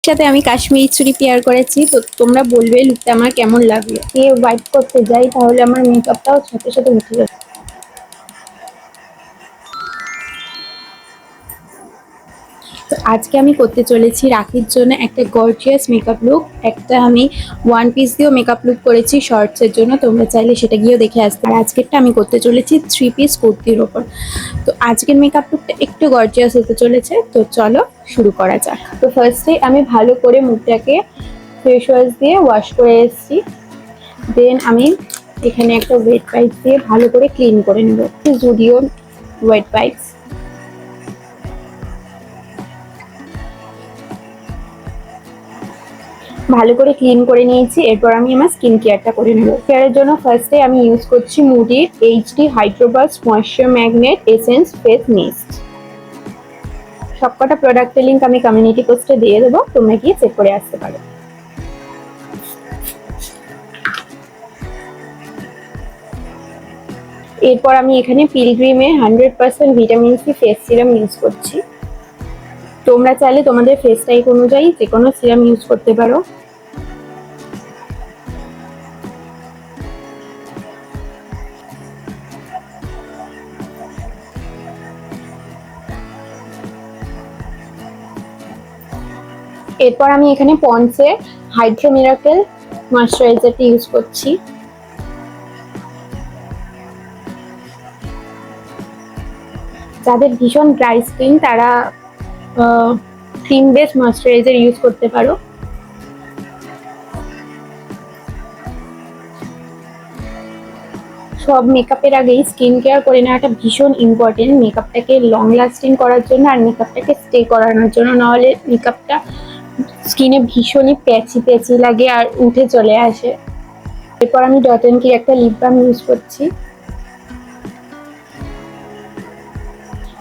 সাথে আমি কাশ্মীরি চুড়ি পেয়ার করেছি, তো তোমরা বলবে লুকটা আমার কেমন লাগলো। ওয়াইপ করতে যাই তাহলে আমার মেকআপটাও সাথে সাথে উঠে যাবে। তো আজকে আমি করতে চলেছি রাখির জন্য একটা গর্জিয়াস মেকআপ লুক। একটা আমি ওয়ান পিস দিয়েও মেকআপ লুক করেছি শর্টসের জন্য, তোমরা চাইলে সেটা গিয়েও দেখে আসতে। আর আজকেরটা আমি করতে চলেছি 3 পিস কুর্তির ওপর। তো আজকের মেকআপ লুকটা একটু গর্জিয়াস হতে চলেছে, তো চলো শুরু করা যাক। তো ফার্স্টে আমি ভালো করে মুখটাকে ফেস ওয়াশ দিয়ে ওয়াশ করে এসেছি। দেন আমি এখানে একটা ওয়েট ওয়াইপস দিয়ে ভালো করে ক্লিন করে নেব, জুডিও ওয়েট ওয়াইপস। ভালো করে ক্লিন করে নিয়েছি। এরপর আমি আমার স্কিন কেয়ারটা করে নেব। কেয়ারের জন্য ফার্স্টে আমি ইউজ করছি মুডির HD hydro boost moisture magnet essence face mist. সবকটা প্রোডাক্টের লিঙ্ক আমি কমিউনিটি পোস্টে দিয়ে দেবো, তোমরা গিয়ে চেক করে আসতে পারো। এরপর আমি এখানে পিলগ্রিমের 100% vitamin C face serum use করছি। তোমরা চাইলে তোমাদের ফেস টাইপ অনুযায়ী যে কোনো সিরাম ইউজ করতে পারো। এরপর আমি এখানে পন্ডসের হাইড্রো মিরাকেল ময়েশ্চারাইজারটি ইউজ করছি। যাদের ভীষণ ড্রাই স্কিন তারা ক্রিম বেস ময়েশ্চারাইজার ইউজ করতে পারো। সব মেকআপের আগেই স্কিন কেয়ার করে নেওয়াটা ভীষণ ইম্পর্টেন্ট, মেকআপটাকে লং লাস্টিং করার জন্য আর মেকআপটাকে স্টে করানোর জন্য। নাহলে মেকআপটা স্কিনে ভীষণই প্যাচি প্যাচি লাগে আর উঠে চলে আসে। এরপর আমি ডট অ্যান্ড কির একটা লিপ বাম ইউজ করছি।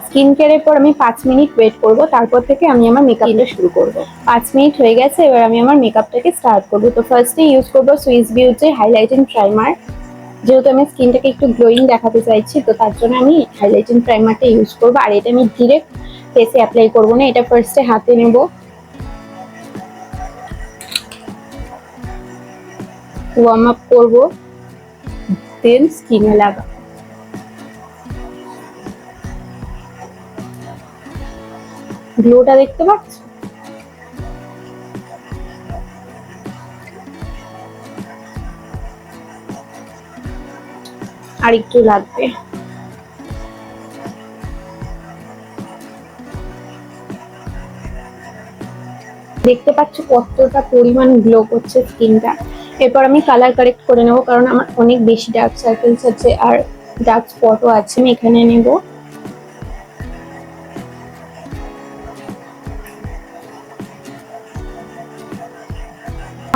স্কিন কেয়ারের পর আমি 5 মিনিট ওয়েট করব, তারপর থেকে আমি আমার মেকআপটা শুরু করব। 5 মিনিট হয়ে গেছে, এবার আমি আমার মেকআপটাকে স্টার্ট করব। তো ফার্স্টে ইউজ করব সুইস বিউটির হাইলাইটিং প্রাইমার। যেহেতু আমি স্কিনটাকে একটু গ্লোয়িং দেখাতে চাইছি, তো তার জন্য আমি হাইলাইটিং প্রাইমারটা ইউজ করব। আর এটা আমি ডিরেক্ট ফেসে অ্যাপ্লাই করব না, এটা ফার্স্টে হাতে নেব, ওয়ার্ম আপ করব, দেন স্কিনে লাগাবো। গ্লোটা দেখতে পাচ্ছ? আর একটু লাগবে। দেখতে পাচ্ছ কতটা পরিমাণ গ্লো করছে স্কিনটা। এরপর আমি কালার কারেক্ট করে নেব, কারণ আমার অনেক বেশি ডার্ক সার্কেলস আছে আর ডার্ক স্পটও আছে। আমি এখানে নেব।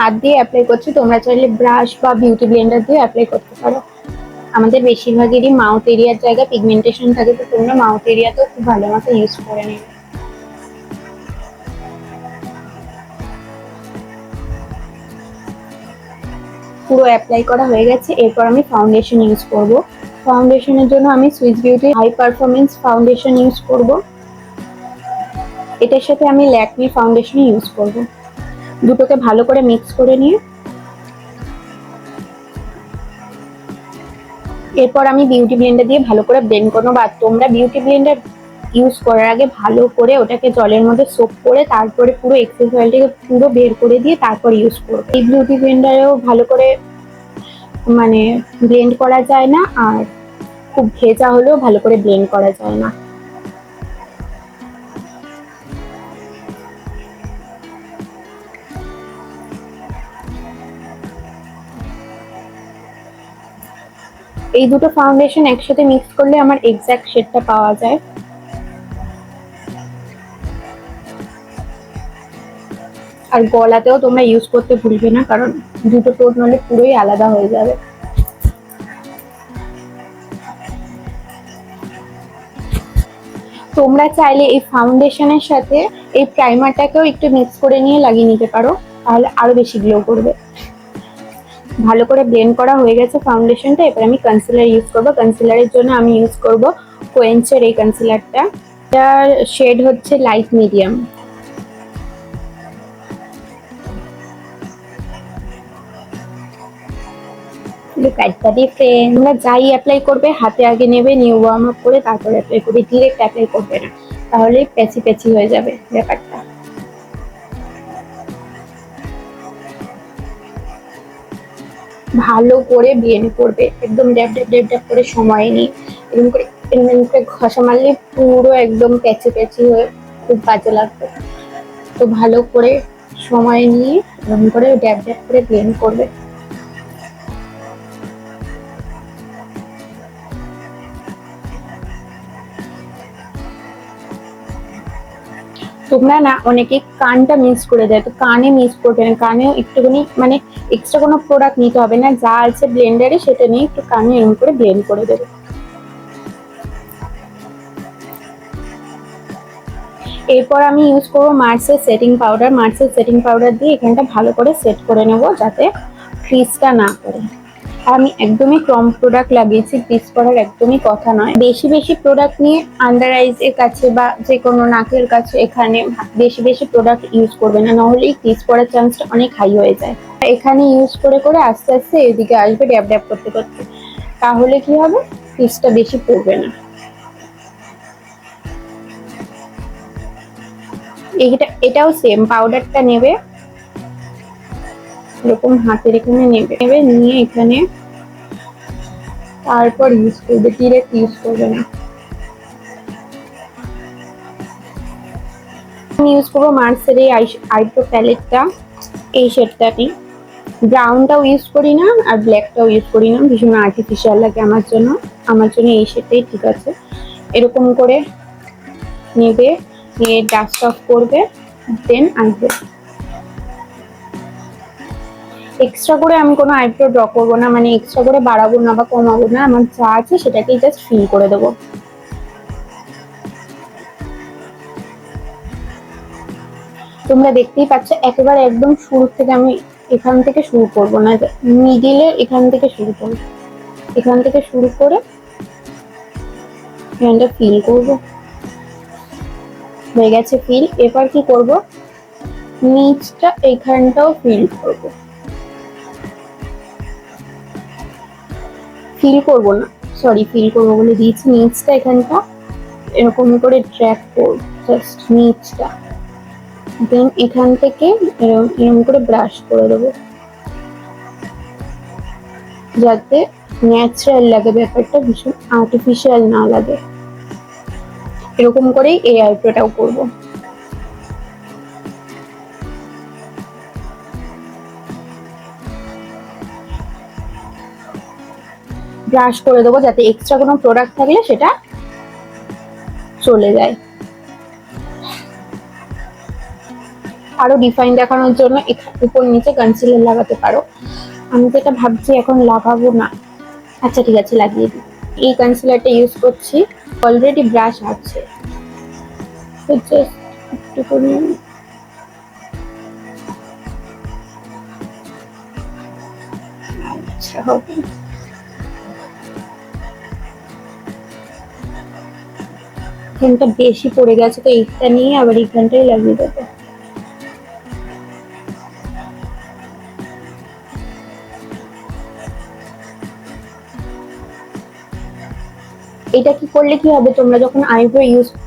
হাত দিয়ে অ্যাপ্লাই করছি, তোমরা চাইলে ব্রাশ বা বিউটি ব্লেন্ডার দিয়ে অ্যাপ্লাই করতে পারো। আমাদের বেশিরভাগেরই মাউথ এরিয়ার জায়গায় পিগমেন্টেশন থাকে, তো তোমরা মাউথ এরিয়াতেও খুব ভালো মতো ইউজ করে নেবে। পুরো অ্যাপ্লাই করা হয়ে গেছে। এরপর আমি ফাউন্ডেশন ইউজ করব। ফাউন্ডেশনের জন্য আমি Swiss Beauty high performance foundation use করব। এটার সাথে আমি ল্যাকমি ফাউন্ডেশন ইউজ করব। দুটোকে ভালো করে মিক্স করে নিয়ে এরপর আমি বিউটি ব্লেন্ডার দিয়ে ভালো করে ব্লেন্ড করবো। বা তোমরা বিউটি ব্লেন্ডার ইউজ করার আগে ভালো করে ওটাকে জলের মধ্যে সোপ করে তারপরে পুরো এক্সেস অয়েলটাকে পুরো বের করে দিয়ে তারপর ইউজ করবে। এই বিউটি ব্লেন্ডারেও ভালো করে মানে ব্লেন্ড করা যায় না, আর খুব ভেজা হলেও ভালো করে ব্লেন্ড করা যায় না। এই দুটো ফাউন্ডেশন একসাথে মিক্স করলে আমার এক্সাক্ট শেডটা পাওয়া যায়। আর গলাতেও তোমরা ইউজ করতে ভুলবে না, কারণ দুটো টোন হলে পুরোই আলাদা হয়ে যাবে। তোমরা চাইলে এই ফাউন্ডেশনের সাথে এই প্রাইমারটাকেও একটু মিক্স করে নিয়ে লাগিয়ে নিতে পারো, তাহলে আরো বেশি গ্লো করবে। ভালো করে ব্লেন্ড করা হয়ে গেছে ফাউন্ডেশনটা। এবার আমি কনসিলার ইউজ করব। কনসিলারের জন্য আমি ইউজ করব কোয়েঞ্চের এই কনসিলারটা। এটার শেড হচ্ছে light medium. Look at the difference. তোমরা যাই অ্যাপ্লাই করবে হাতে আগে নেবে, নিয়ে ওয়ার্ম আপ করে তারপরে অ্যাপ্লাই করবে, ডিরেক্ট অ্যাপ্লাই করবে না, তাহলে প্যাচি প্যাচি হয়ে যাবে ব্যাপারটা। ভালো করে ব্লেন্ড করবে, একদম ড্যাব ড্যাব ড্যাব ড্যাব করে সময় নিয়ে, এরকম করে ঘষা মারলে পুরো একদম প্যাচি প্যাচি হয়ে খুব বাজে লাগবে। তো ভালো করে সময় নিয়ে এরকম করে ড্যাব ড্যাব করে ব্লেন্ড করবে। তোমরা না অনেকে কানটা মিস করে দেয়, তো কানে মিস করবে না, কানেও একটুখানি মানে এক্সট্রা কোনো প্রোডাক্ট নিতে হবে না, যা আছে ব্লেন্ডারে সেটা নিয়ে একটু কানে এরকম করে ব্লেন্ড করে দেবে। এরপর আমি ইউজ করবো মার্সের সেটিং পাউডার। মার্সের সেটিং পাউডার দিয়ে এখানটা ভালো করে সেট করে নেব যাতে ক্রিজটা না করে। আমি একদমই কম প্রোডাক্ট লাগিয়েছি, ক্রিজ করার একদমই কথা নয়। বেশি বেশি প্রোডাক্ট নিয়ে আন্ডার আইজ এর কাছে বা যে কোনো নাকের কাছে এখানে বেশি বেশি প্রোডাক্ট ইউজ করবে না, নাহলেই ক্রিজ করার চান্সটা অনেক হাই হয়ে যায়। এখানে ইউজ করে করে আস্তে আস্তে এদিকে আসবে ড্যাব ড্যাব করতে করতে, তাহলে কি হবে, ক্রিজটা বেশি পড়বে না। এটাও সেম, পাউডারটা নেবে এরকম হাতের এখানে নেবে, নিয়ে এখানে তারপর ইউজ করবে, ডিরেক্ট ইউজ করবে না। আমি ইউজ করবো মার্সের এই আইব্রো প্যালেটটা, এই শেডটাকে। ব্রাউনটাও ইউজ করি না আর ব্ল্যাকটাও ইউজ করি না, ভীষণ আর্টিফিশিয়াল লাগে আমার জন্য। এই শেডটাই ঠিক আছে। এরকম করে নেবে, নিয়ে ডাস্ট অফ করবে, দেন আইব্রো। এক্সট্রা করে আমি কোনো আইব্রো ড্র করবো না, মানে এক্সট্রা করে বাড়াবো না বা কমাবো না, আমার যা আছে সেটাকেই জাস্ট ফিল করে দেবো। তোমরা দেখতেই পাচ্ছ একেবারে একদম শুরু থেকে আমি এখান থেকে শুরু করব না, মিডিলে এখান থেকে শুরু করবো, এখান থেকে শুরু করে এখানটা ফিল করবো। হয়ে গেছে ফিল। এবার কি করব, নিচটা এখানটাও ফিল করব, ফিল করব না সরি ফিল করবো বলে দিয়েছি, নিচটা এখানটা এরকম করে ড্র্যাগ করব জাস্ট নিচটা, দেন এখান থেকে এরকম করে ব্রাশ করে দেবো যাতে ন্যাচারাল লাগে ব্যাপারটা, ভীষণ আর্টিফিশিয়াল না লাগে। এরকম করেই এই আইব্রোটাও করবো। ব্রাশ করে দেবো যাতে এক্সট্রা কোনো প্রোডাক্ট থাকলে সেটা চলে যায়। আরো ডিফাইন দেখানোর জন্য উপর নিচে কনসিলার লাগাতে পারো, আমি যেটা ভাবছি এখন লাগাবো না। আচ্ছা ঠিক আছে, লাগিয়ে দিই। এই কনসিলারটা ইউজ করছি, অলরেডি ব্রাশ আছে, তো জাস্ট একটু করে আচ্ছা হবে। এখানটা বেশি পড়ে গেছে, তো এইটা নিয়ে আবার এইখানটাই লাগিয়ে দেবো। এটা কি করলে কি হবে, তোমরা যখন আইব্রো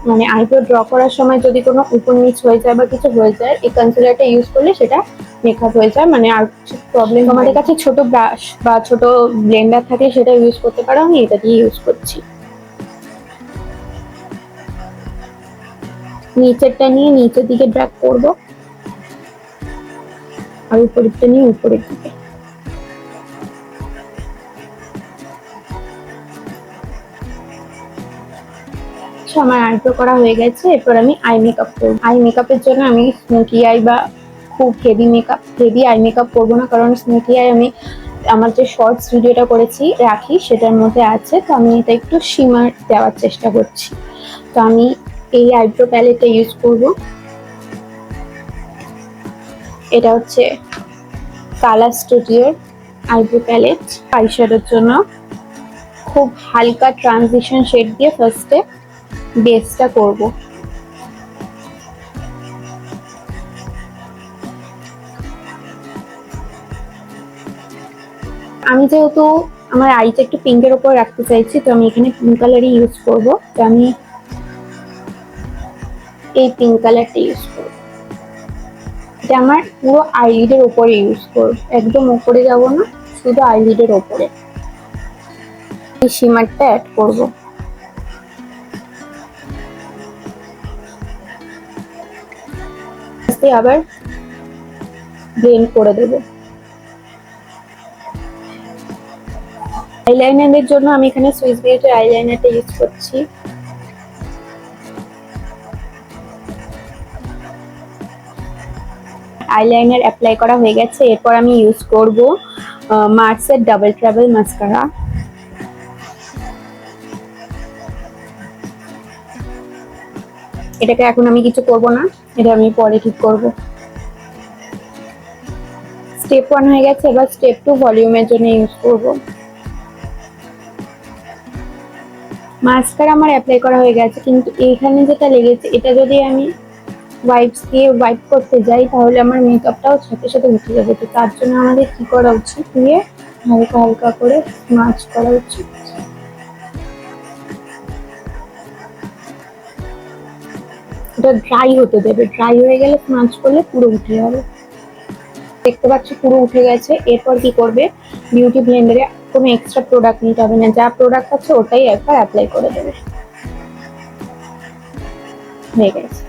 মানে আইব্রো ড্র করার সময় যদি কোনো উপর নিচ হয়ে যায় বা কিছু হয়ে যায়, এই কনসিলারটা ইউজ করলে সেটা মেকআপ হয়ে যায়, মানে আর কিছু প্রবলেম। তোমাদের কাছে ছোট ব্রাশ বা ছোট ব্লেন্ডার থাকলে সেটা ইউজ করতে পারো, আমি এটা দিয়ে ইউজ করছি। নিচেরটা নিয়ে নিচের দিকে ড্র্যাগ করব, আর উপরেরটা নিয়ে উপরের দিকে। আমার আইব্রো করা হয়ে গেছে, এরপর আমি আই মেকআপ করবো। আই মেকআপের জন্য আমি স্মোকি আই বা খুব হেভি আই মেকআপ করবো না, কারণ স্মোকি আই আমি আমার যে শর্টস ভিডিওটা করেছি রাখি সেটার মধ্যে আছে, তো আমি এটা একটু শিমার দেওয়ার চেষ্টা করছি। তো আমি এই আইব্রো প্যালেটটা ইউজ করব, এটা হচ্ছে কালার স্টুডিওর আইব্রো প্যালেট। আইশ্যাডোর জন্য খুব হালকা ট্রানজিশন শেড দিয়ে ফার্স্টে বেসটা করব। আমি যেহেতু আমার আইটা একটু পিঙ্কের ওপর রাখতে চাইছি, তো আমি এখানে পিঙ্ক কালারই ইউজ করব। তো আমি এই পিঙ্ক কালারটা ইউজ করব। এটা আমার পুরো আইলিডের ওপরে ইউজ করব, একদম ওপরে যাব না, শুধু আইলিডের ওপরে এই শিমারটা অ্যাড করব। আবার ব্লেন্ড করে দেব। আইলাইনারের জন্য আমি এখানে সুইস বিউটির আইলাইনারটা ইউজ করছি। আইলাইনার অ্যাপ্লাই করা হয়ে গেছে। এরপর আমি ইউজ করব মার্সের ডাবল ট্রাভেল মাস্কারা। এটাকে এখন আমি কিছু করব না, এটা আমি পরে ঠিক করব। স্টেপ 1 হয়ে গেছে, এবার স্টেপ 2 ভলিউমের জন্য ইউজ করব। মাস্কারা আমার অ্যাপ্লাই করা হয়ে গেছে, কিন্তু এইখানে যেটা লেগেছে এটা যদি আমি ওয়াইপস দিয়ে ওয়াইপ করতে যাই তাহলে আমার মেকআপটাও সাথে সাথে উঠে যাবে। তো তার জন্য আমাদের কি করা উচিত, দিয়ে হালকা হালকা করে স্মাচ করা উচিত। এটা ড্রাই হতে দেবে, ড্রাই হয়ে গেলে স্মাচ করলে পুরো উঠে যাবে। দেখতে পাচ্ছ পুরো উঠে গেছে। এরপর কি করবে, বিউটি ব্লেন্ডারে কোনো এক্সট্রা প্রোডাক্ট নিতে হবে না, যা প্রোডাক্ট আছে ওটাই একবার অ্যাপ্লাই করে দেবে। হয়ে গেছে।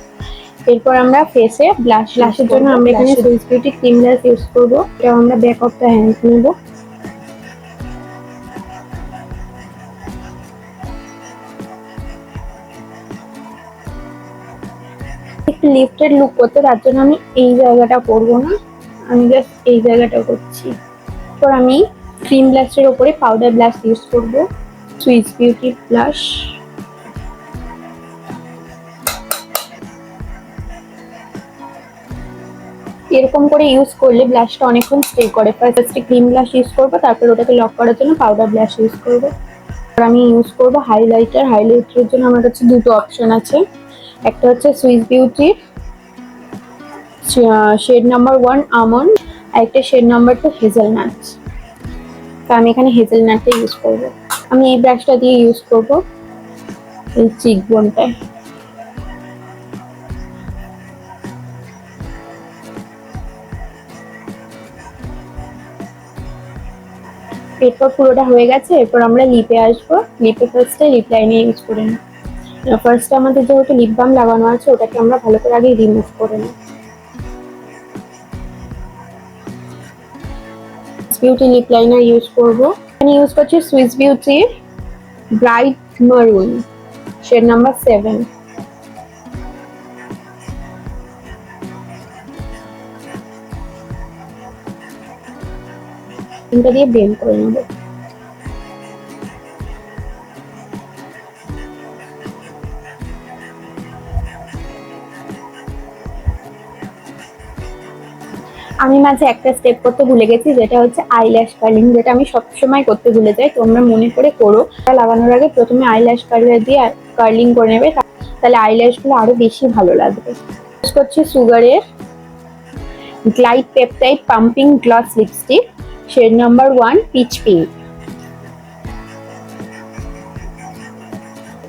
এরপর আমরা ফেসে ব্লাশের জন্য আমরা এখানে Swiss beauty cream blush use করবো। এটা আমরা ব্যাক অফ দ্য হ্যান্ড নেব। একটু লিফটেড লুক করতে, তার জন্য আমি এই জায়গাটা করবো না, আমি জাস্ট এই জায়গাটা করছি। এরপর আমি ক্রিম ব্লাশের ওপরে পাউডার ব্লাশ ইউজ করবো, সুইস বিউটি ব্লাশ। এরকম করে ইউজ করলে ব্লাশটা অনেকক্ষণ স্টে করে। ফার্স্টে ক্রিম ব্লাশ ইউজ করবো, তারপর ওটাকে লক করার জন্য পাউডার ব্লাশ ইউজ করবো। আর আমি ইউজ করবো হাইলাইটার। হাইলাইটারের জন্য আমার কাছে দুটো অপশন আছে, একটা হচ্ছে সুইস বিউটির শেড নাম্বার 1 আমন্ড, আর একটা শেড নাম্বার 2 হেজেলনাট। তো আমি এখানে হেজেলনাটটা ইউজ করবো। আমি এই ব্রাশটা দিয়ে ইউজ করবো এই চিক বোনটায়। এরপর পুরোটা হয়ে গেছে। এরপর আমরা লিপে আসবো। লিপে ফার্স্টে লিপ লাইনার ইউজ করে নিই। ফার্স্টে আমাদের যেহেতু লিপ বাম লাগানো আছে, ওটাকে আমরা ভালো করে আগে রিমুভ করে নিই। বিউটি লিপ লাইনার ইউজ করবো। আমি ইউজ করছি সুইস বিউটির ব্রাইট মারুন শেড নাম্বার 7। এটা দিয়ে ব্লেন্ড করে নেব। আমি মাঝে একটা স্টেপ করতে ভুলে গেছি, যেটা হচ্ছে আইল্যাশ কার্লিং, যেটা আমি সবসময় করতে ভুলে যাই। তোমরা মনে করে করো। লাগানোর আগে প্রথমে আইল্যাশ কার্লার দিয়ে কার্লিং করে নেবে, তাহলে আইল্যাশ গুলো আরো বেশি ভালো লাগবে। ইউজ করছি সুগারের glide peptide plumping gloss lipstick shade number 1 peach pink.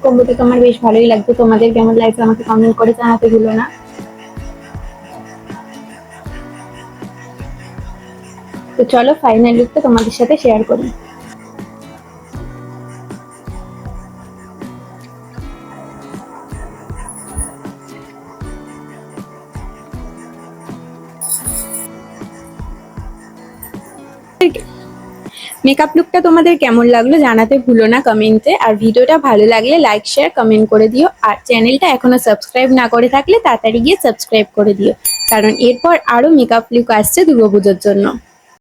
কম্বোটিকে আমার বেশ ভালোই লাগছে। তোমাদের কেমন লাগছে আমাকে কমেন্ট করে জানাতে ভুলো না। তো চলো ফাইনাল লুকটা তোমাদের সাথে শেয়ার করি। মেকআপ লুকটা তোমাদের কেমন লাগলো জানাতে ভুলো না কমেন্টে। আর ভিডিওটা ভালো লাগলে লাইক শেয়ার কমেন্ট করে দিও। আর চ্যানেলটা এখনো সাবস্ক্রাইব না করে থাকলে তাড়াতাড়ি গিয়ে সাবস্ক্রাইব করে দিও, কারণ এরপর আরো মেকআপ লুক আসছে দুর্গাপুজোর জন্য।